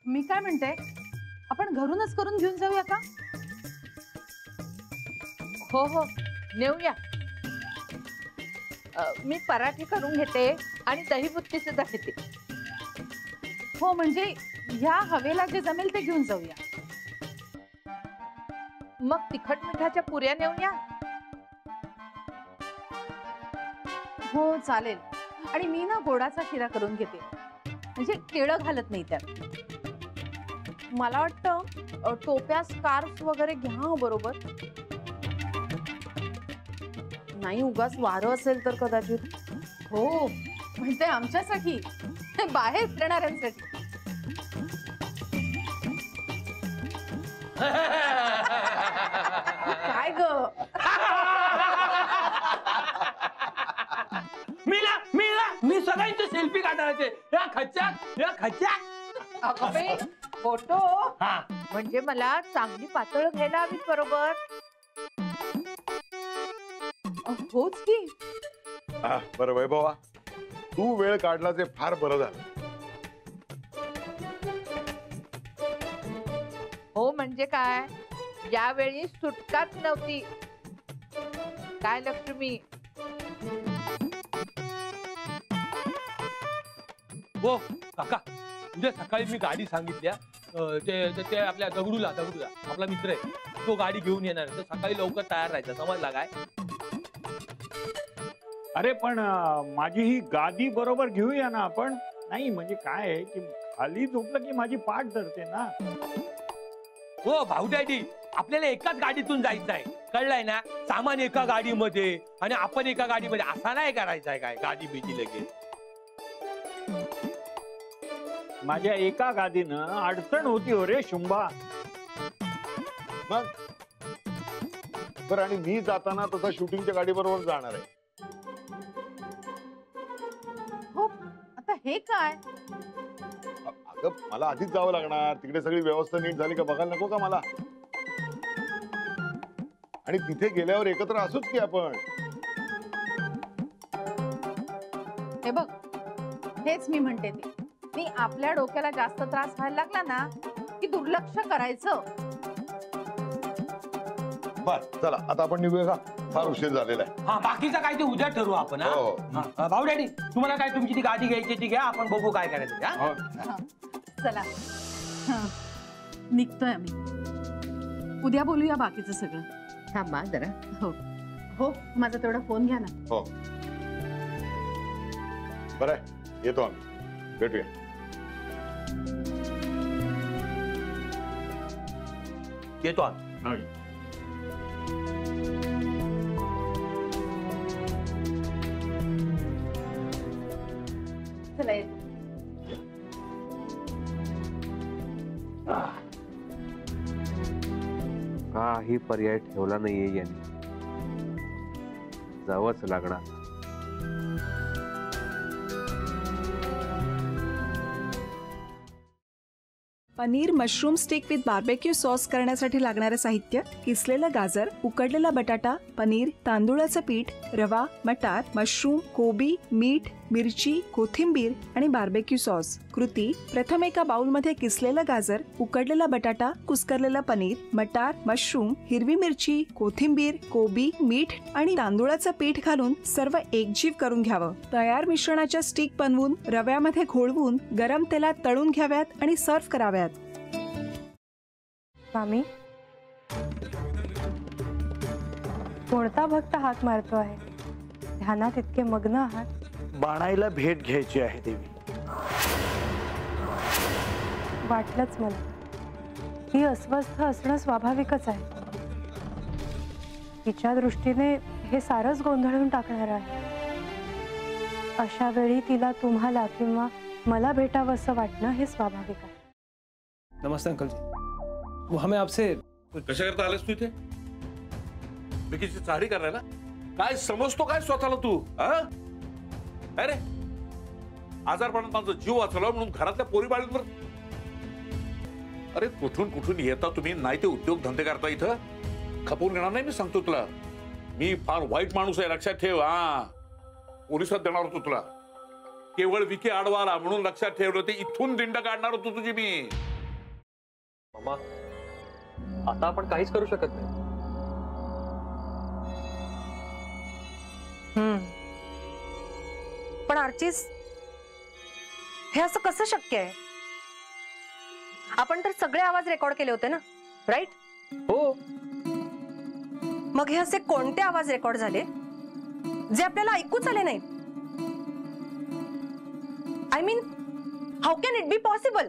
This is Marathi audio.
मी काय म्हणते, आपण घरूनच करून घेऊन जाऊया का? हो हो नेऊया. मी पराठे करून घेते आणि दहीबुत्ती सुद्धा घेते. हो म्हणजे ह्या हवेला जे जमेल ते घेऊन जाऊया. मग तिखट मिठाच्या पुऱ्या नेऊया. हो चालेल. आणि मी ना गोडाचा शिरा करून घेते, म्हणजे केळं घालत नाही त्यात. मला वाटतं टोप्या स्कार्फ वगैरे घ्या बरोबर. नाही उगाच वारं असेल तर कदाचित. हो म्हणजे आमच्यासाठी, बाहेर फिरणाऱ्यांसाठी. काय ग? मी सगळ्यांचे सेल्फी काढायचे या खच्च्यात फोटो म्हणजे मला चांगली पातळ घ्यायला हवी बरोबर. होच की. बरं वैभवा, तू वेळ काढला ते फार बरं झालं. हो म्हणजे काय, यावेळी सुटकाच नव्हती. काय लक्ष्मी? हो काका, उद्या सकाळी मी गाडी सांगितल्या ते आपल्या दगडूला आपला मित्र आहे, तो गाडी घेऊन येणार. तर सकाळी लवकर तयार राहायचं, समजला काय? अरे पण माझी ही गादी बरोबर घेऊया ना आपण. नाही म्हणजे काय आहे की खाली झोपलं की माझी पाठ धरते ना. हो भाऊ डॅडी, आपल्याला एकाच गाडीतून जायचं आहे, कळलंय ना? सामान एका गाडीमध्ये आणि आपण एका गाडीमध्ये, असा नाही करायचा आहे काय गाडी बिडी लगेच. माझ्या एका गादीनं अडचण होती हो रे शुंभा. मग बरं, आणि मी जाताना तसा शूटिंगच्या गाडी बरोबर जाणार आहे. हो आता हे काय? अगं मला आधीच जावं लागणार, तिकडे सगळी व्यवस्था नीट झाली का बघायला नको का मला? आणि तिथे गेल्यावर एकत्र असूच की आपण. हे बघ, हेच मी म्हणते ते. मी आपल्या डोक्याला जास्त त्रास व्हायला लागला ना की दुर्लक्ष करायचं. बर चला आता आपण निघूया का, फार उशीर झालेला आहे. हा बाकीचं काय ते उद्या ठरवू आपण. भाऊ डॅडी, तुम्हाला काय तुमची ती गाडी घ्यायची ती घ्या, आपण बघू काय करायचं. चला निघतोय आम्ही. उद्या बोलूया बाकीचं सगळं. थांबा जरा. हो हो, माझा तेवढा फोन घ्या ना. हो बरं, येतो आम्ही, भेटूया. येतो आम्ही. चला येतो. काही पर्याय ठेवला नाहीये यांनी, जावंच लागणार. Paneer mushroom stick with barbecue sauce करण्यासाठी लागणारे साहित्य: किसलेलं गाजर, उकडलेला बटाटा, पनीर, तांदूळाचं पीठ, रवा, मटार, मशरूम, कोबी, मीठ, मिरची, कोथिंबीर आणि बार्बेक्यू सॉस. कृती: प्रथम एका बाउलमध्ये किसलेलं गाजर, उकडलेला बटाटा, कुस्करलेलं पनीर, मटार, मशरूम, हिरवी मिरची, कोथिंबीर, कोबी, मीठ आणि तांदूळाचं पीठ घालून सर्व एकजीव करून घ्यावं. तयार मिश्रणाच्या स्टिक बनवून रव्यामध्ये घोळवून गरम तेलात तळून घ्याव्यात आणि सर्व्ह कराव्यात. मामी, कोणता भक्त हाक मारतो आहे? ध्यानात इतके मग्न आहात. बाणाईला भेट घ्यायची आहे देवी. वाटलंच मला. ही अस्वस्थ असणं स्वाभाविकच आहे. तिच्या दृष्टीने हे सारंच गोंधळून टाकणार आहे. अशा वेळी तिला तुम्हाला किंवा मला भेटावं असं वाटणं हे स्वाभाविक आहे. नमस्ते अंकल जी. वो हमें आपसे कशा करता आलेस तू इथे? बिकीची चाळी करायला? काय समजतो काय स्वतःला तू? अरे आजारपणात माझा जीव वाचवला म्हणून घरातल्या पोरी बाळींवर. अरे कुठून कुठून येता तुम्ही, नाही ते उद्योग धंदे करता इथं. खपवून घेणार नाही मी सांगतो तुला. मी फार वाईट माणूस आहे, लक्षात ठेव. पोलिसात देणार होतो तुला. केवळ विखे आडवा आला म्हणून लक्षात ठेवलं, ते इथून दिंड काढणार होतो तुझी मी. मामा, आता आपण काहीच करू शकत नाही. पण आर्चिस, हे असं कसं शक्य आहे? आपण तर सगळे आवाज रेकॉर्ड केले होते ना, राईट? हो. मग हे असे कोणते आवाज रेकॉर्ड झाले जे आपल्याला ऐकूच आले नाहीत? I mean, how can it be possible?